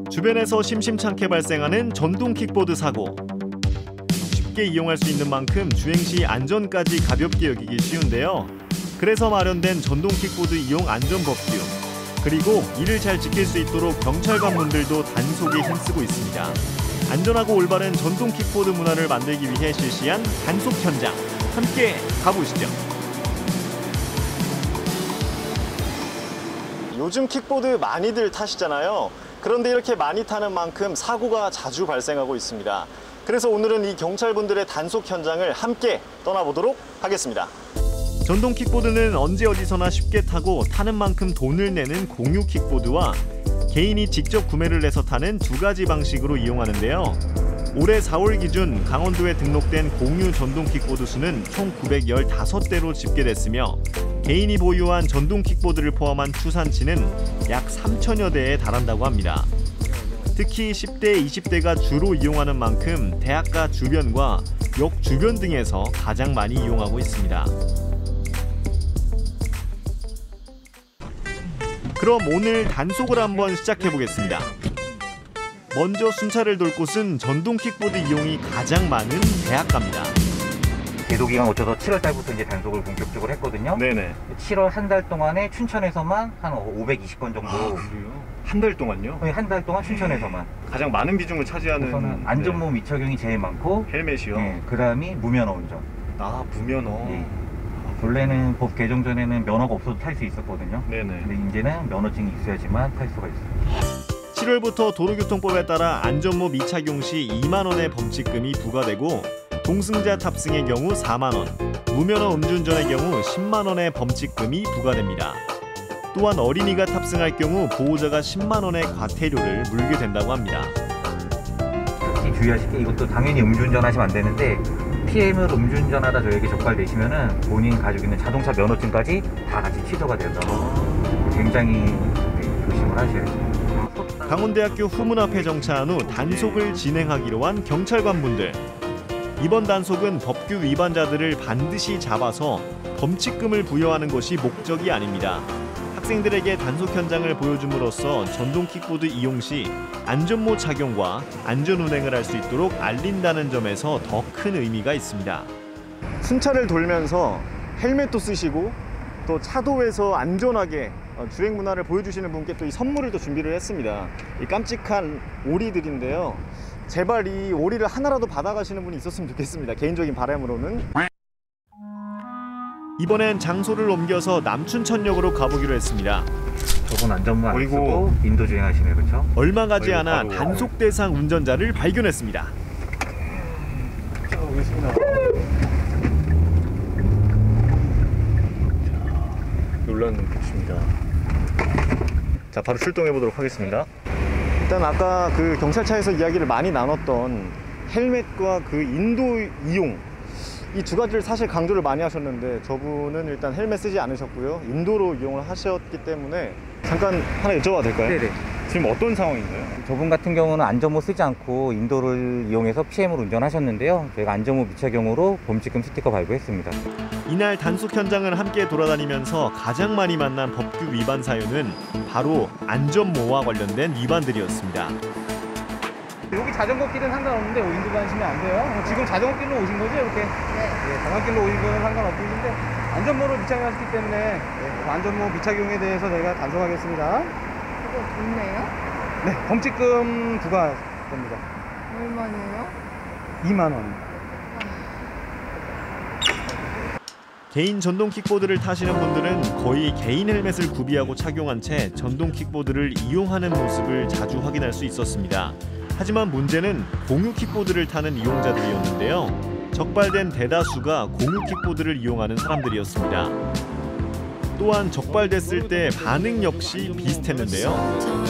주변에서 심심찮게 발생하는 전동 킥보드 사고. 쉽게 이용할 수 있는 만큼 주행 시 안전까지 가볍게 여기기 쉬운데요. 그래서 마련된 전동 킥보드 이용 안전 법규. 그리고 이를 잘 지킬 수 있도록 경찰관분들도 단속에 힘쓰고 있습니다. 안전하고 올바른 전동 킥보드 문화를 만들기 위해 실시한 단속 현장. 함께 가보시죠. 요즘 킥보드 많이들 타시잖아요. 그런데 이렇게 많이 타는 만큼 사고가 자주 발생하고 있습니다. 그래서 오늘은 이 경찰분들의 단속 현장을 함께 떠나보도록 하겠습니다. 전동 킥보드는 언제 어디서나 쉽게 타고 타는 만큼 돈을 내는 공유 킥보드와 개인이 직접 구매를 해서 타는 두 가지 방식으로 이용하는데요. 올해 4월 기준 강원도에 등록된 공유 전동 킥보드 수는 총 915대로 집계됐으며 개인이 보유한 전동 킥보드를 포함한 추산치는 약 3천여 대에 달한다고 합니다. 특히 10대, 20대가 주로 이용하는 만큼 대학가 주변과 역 주변 등에서 가장 많이 이용하고 있습니다. 그럼 오늘 단속을 한번 시작해 보겠습니다. 먼저 순찰을 돌 곳은 전동 킥보드 이용이 가장 많은 대학가입니다. 계도기간 거쳐서 7월 달부터 이제 단속을 본격적으로 했거든요. 네네. 7월 한 달 동안에 춘천에서만 한 520건 정도. 한 달 동안요? 네, 한 달 동안 춘천에서만. 가장 많은 비중을 차지하는. 우선은 안전모 미착용이 제일 많고. 헬멧이요? 네, 그다음이 무면허 운전. 아, 무면허. 네. 원래는 법 개정 전에는 면허가 없어도 탈 수 있었거든요. 네네. 근데 이제는 면허증이 있어야지만 탈 수가 있어요. 7월부터 도로교통법에 따라 안전모 미착용 시 2만 원의 범칙금이 부과되고 동승자 탑승의 경우 4만 원, 무면허 음주운전의 경우 10만 원의 범칙금이 부과됩니다. 또한 어린이가 탑승할 경우 보호자가 10만 원의 과태료를 물게 된다고 합니다. 특히 주의하실 게 이것도 당연히 음주운전 하시면 안 되는데 PM을 음주운전하다 저에게 적발되시면은 본인 가지고 있는 자동차 면허증까지 다 같이 취소가 돼서 굉장히 조심을 하셔야 돼요. 강원대학교 후문 앞에 정차한 후 단속을 진행하기로 한 경찰관분들. 이번 단속은 법규 위반자들을 반드시 잡아서 범칙금을 부여하는 것이 목적이 아닙니다. 학생들에게 단속 현장을 보여줌으로써 전동 킥보드 이용 시 안전모 착용과 안전운행을 할 수 있도록 알린다는 점에서 더 큰 의미가 있습니다. 순찰을 돌면서 헬멧도 쓰시고 또 차도에서 안전하게 주행 문화를 보여주시는 분께 또 이 선물을 또 준비를 했습니다. 이 깜찍한 오리들인데요. 제발 이 오리를 하나라도 받아가시는 분이 있었으면 좋겠습니다. 개인적인 바람으로는. 이번엔 장소를 옮겨서 남춘천역으로 가보기로 했습니다. 저분 안전모 안 쓰고 인도 주행하시네, 그렇죠? 얼마 가지 않아 단속 대상 운전자를 발견했습니다. 오겠습니다. 놀란 눈빛입니다. 자, 바로 출동해 보도록 하겠습니다. 일단 아까 그 경찰차에서 이야기를 많이 나눴던 헬멧과 그 인도 이용, 이 두 가지를 사실 강조를 많이 하셨는데 저분은 일단 헬멧 쓰지 않으셨고요. 인도로 이용을 하셨기 때문에 잠깐 하나 여쭤봐도 될까요? 네네. 지금 어떤 상황인가요? 저분 같은 경우는 안전모 쓰지 않고 인도를 이용해서 PM을 운전하셨는데요. 저희가 안전모 미착용으로 범칙금 스티커 발부했습니다. 이날 단속 현장을 함께 돌아다니면서 가장 많이 만난 법규 위반 사유는 바로 안전모와 관련된 위반들이었습니다. 여기 자전거 길은 상관없는데 인도 다니시면 안 돼요. 지금 자전거 길로 오신 거죠, 이렇게? 네. 자전거 길로 오신 거는 상관없으신데 안전모를 미착용하셨기 때문에 안전모 미착용에 대해서 저희가 단속하겠습니다. 이거 돈 내요? 네, 범칙금 부과됩니다. 얼마네요? 2만 원. 개인 전동 킥보드를 타시는 분들은 거의 개인 헬멧을 구비하고 착용한 채 전동 킥보드를 이용하는 모습을 자주 확인할 수 있었습니다. 하지만 문제는 공유 킥보드를 타는 이용자들이었는데요. 적발된 대다수가 공유 킥보드를 이용하는 사람들이었습니다. 또한 적발됐을 때 반응 역시 비슷했는데요.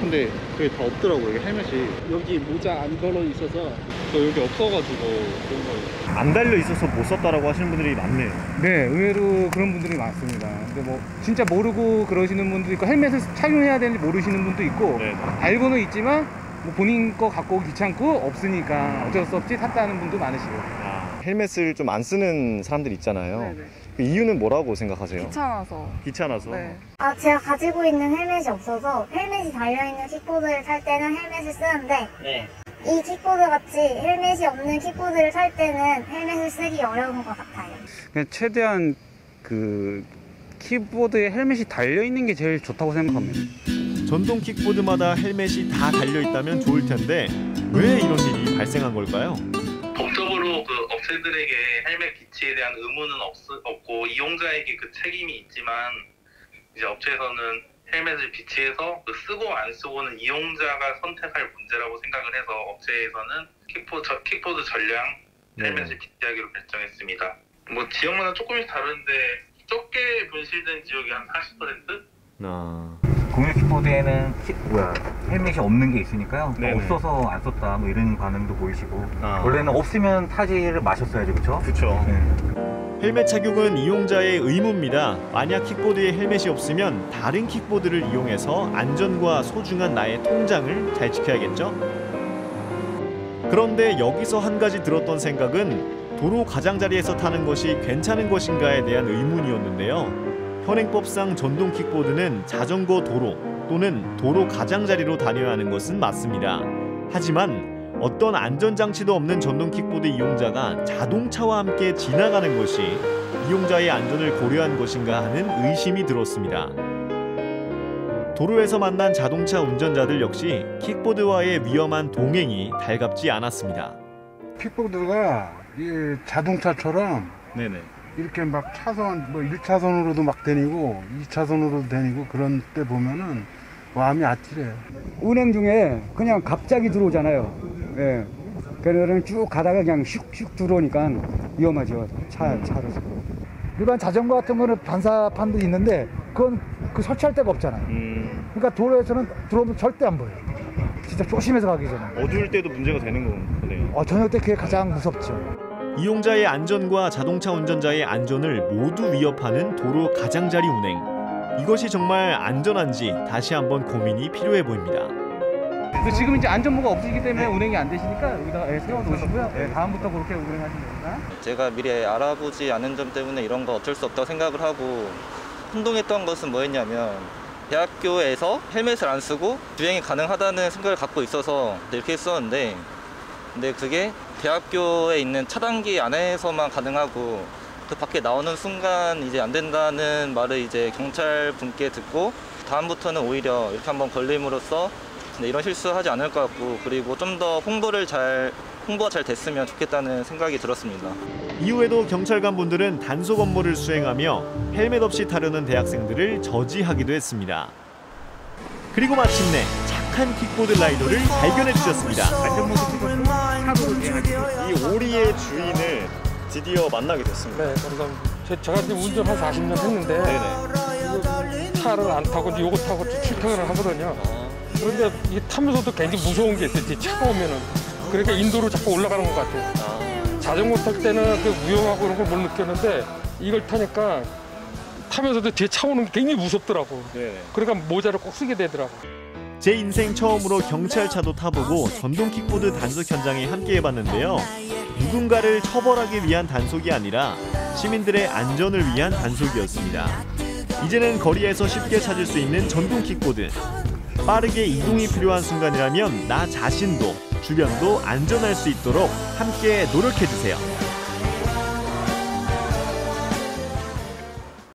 근데 그게 다 없더라고요. 헬멧이 여기 모자 안 걸어 있어서 저 여기 없어가지고 그런 거예요. 안 달려 있어서 못 썼다라고 하시는 분들이 많네요. 네, 의외로 그런 분들이 많습니다. 근데 뭐 진짜 모르고 그러시는 분도 있고 헬멧을 착용해야 되는지 모르시는 분도 있고 네. 알고는 있지만 뭐 본인 거 갖고 오기 귀찮고 없으니까 어쩔 수 없이 탔다는 분도 많으시고. 헬멧을 좀 안 쓰는 사람들 있잖아요. 네네. 그 이유는 뭐라고 생각하세요? 귀찮아서. 귀찮아서. 네. 제가 가지고 있는 헬멧이 없어서 헬멧이 달려있는 킥보드를 탈 때는 헬멧을 쓰는데 이 킥보드 같이 헬멧이 없는 킥보드를 탈 때는 헬멧을 쓰기 어려운 것 같아요. 그냥 최대한 그 키보드에 헬멧이 달려있는 게 제일 좋다고 생각합니다. 전동 킥보드마다 헬멧이 다 달려있다면 좋을 텐데 왜 이런 일이 발생한 걸까요? 법적으로 그 업체들에게 헬멧 비치에 대한 의무는 없고 이용자에게 그 책임이 있지만 이제 업체에서는 헬멧을 비치해서 그 쓰고 안 쓰고는 이용자가 선택할 문제라고 생각을 해서 업체에서는 킥보드 전량 헬멧을 비치하기로 결정했습니다. 뭐 지역마다 조금씩 다른데 적게 분실된 지역이 한 40%? 공유 킥보드에는 헬멧이 없는 게 있으니까요. 네네. 없어서 안 썼다 뭐 이런 반응도 보이시고 아. 원래는 없으면 타지를 마셨어야죠, 그렇죠? 그렇죠. 네. 헬멧 착용은 이용자의 의무입니다. 만약 킥보드에 헬멧이 없으면 다른 킥보드를 이용해서 안전과 소중한 나의 통장을 잘 지켜야겠죠? 그런데 여기서 한 가지 들었던 생각은 도로 가장자리에서 타는 것이 괜찮은 것인가에 대한 의문이었는데요. 현행법상 전동 킥보드는 자전거 도로 또는 도로 가장자리로 다녀야 하는 것은 맞습니다. 하지만 어떤 안전장치도 없는 전동 킥보드 이용자가 자동차와 함께 지나가는 것이 이용자의 안전을 고려한 것인가 하는 의심이 들었습니다. 도로에서 만난 자동차 운전자들 역시 킥보드와의 위험한 동행이 달갑지 않았습니다. 킥보드가 이 자동차처럼 네네. 이렇게 막 차선, 뭐 1차선으로도 막 다니고 2차선으로도 다니고 그런 때 보면은 마음이 아찔해요. 운행 중에 그냥 갑자기 들어오잖아요. 예. 그러면 쭉 가다가 그냥 슉슉 들어오니까 위험하죠. 차로. 일반 자전거 같은 거는 반사판도 있는데 그건 설치할 데가 없잖아요. 그러니까 도로에서는 들어오면 절대 안 보여요. 진짜 조심해서 가기 전에. 어두울 때도 문제가 되는 거네요. 저녁 때 그게 가장 무섭죠. 이용자의 안전과 자동차 운전자의 안전을 모두 위협하는 도로 가장자리 운행. 이것이 정말 안전한지 다시 한번 고민이 필요해 보입니다. 근데 지금 이제 안전모가 없으시기 때문에 운행이 안 되시니까 여기다 세워놓으시고요. 다음부터 그렇게 운행하시면 됩니다. 제가 미리 알아보지 않은 점 때문에 이런 거 어쩔 수 없다고 생각을 하고 혼동했던 것은 뭐였냐면 대학교에서 헬멧을 안 쓰고 주행이 가능하다는 생각을 갖고 있어서 이렇게 했었는데 근데 그게 대학교에 있는 차단기 안에서만 가능하고 그 밖에 나오는 순간 이제 안 된다는 말을 이제 경찰 분께 듣고 다음부터는 오히려 이렇게 한번 걸림으로써 이런 실수하지 않을 것 같고 그리고 좀 더 홍보가 잘 됐으면 좋겠다는 생각이 들었습니다. 이후에도 경찰관 분들은 단속 업무를 수행하며 헬멧 없이 타려는 대학생들을 저지하기도 했습니다. 그리고 마침내 착한 킥보드 라이더를 발견해 주셨습니다. 이 오리의 주인을 드디어 만나게 됐습니다. 네, 그래서 제가 지금 운전 한 40년 했는데 차를 안 타고 이거 타고 출퇴근을 하거든요. 그런데 이게 타면서도 굉장히 무서운 게 있어요. 차가 오면은 그러니까 인도로 자꾸 올라가는 것 같아요. 자전거 탈 때는 그 위험하고 그런 걸 못 느꼈는데 이걸 타니까 타면서도 뒤에 차 오는 게 굉장히 무섭더라고. 그러니까 모자를 꼭 쓰게 되더라고. 제 인생 처음으로 경찰차도 타보고 전동 킥보드 단속 현장에 함께 해봤는데요. 누군가를 처벌하기 위한 단속이 아니라 시민들의 안전을 위한 단속이었습니다. 이제는 거리에서 쉽게 찾을 수 있는 전동 킥보드. 빠르게 이동이 필요한 순간이라면 나 자신도 주변도 안전할 수 있도록 함께 노력해주세요.